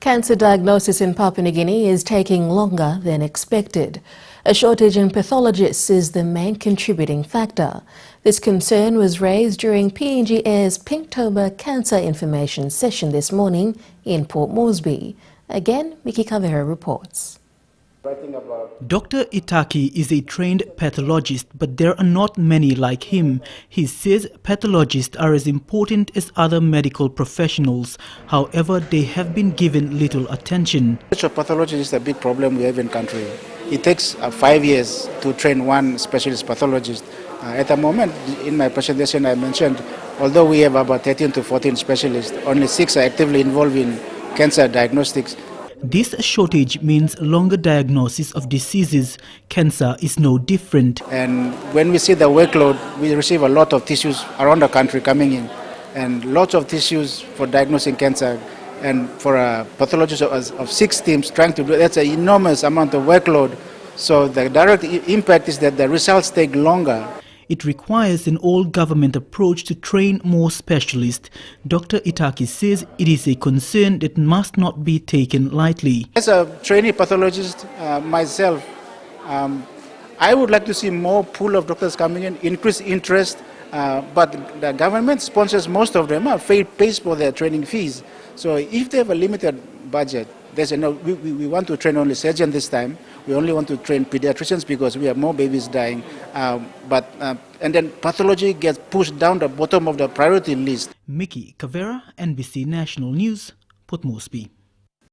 Cancer diagnosis in Papua New Guinea is taking longer than expected. A shortage in pathologists is the main contributing factor. This concern was raised during PNG Air's Pinktober Cancer Information session this morning in Port Moresby. Again, Miki Kavera reports. Dr. Itaki is a trained pathologist, but there are not many like him. He says pathologists are as important as other medical professionals. However, they have been given little attention. Pathology is a big problem we have in country. It takes 5 years to train one specialist pathologist. At the moment, in my presentation I mentioned, although we have about 13 to 14 specialists, only 6 are actively involved in cancer diagnostics. This shortage means longer diagnosis of diseases. Cancer is no different. And when we see the workload, we receive a lot of tissues around the country coming in, and lots of tissues for diagnosing cancer. And for a pathologist of 6 teams trying to do that's an enormous amount of workload. So the direct impact is that the results take longer. It requires an all-government approach to train more specialists. Dr. Itaki says it is a concern that must not be taken lightly. As a trainee pathologist myself, I would like to see more pool of doctors coming in, increased interest, but the government sponsors most of them, pays for their training fees. So if they have a limited budget, they say, no, we want to train only surgeons this time. We only want to train pediatricians because we have more babies dying. And then pathology gets pushed down the bottom of the priority list. Miki Kavera, NBC National News, Port Moresby.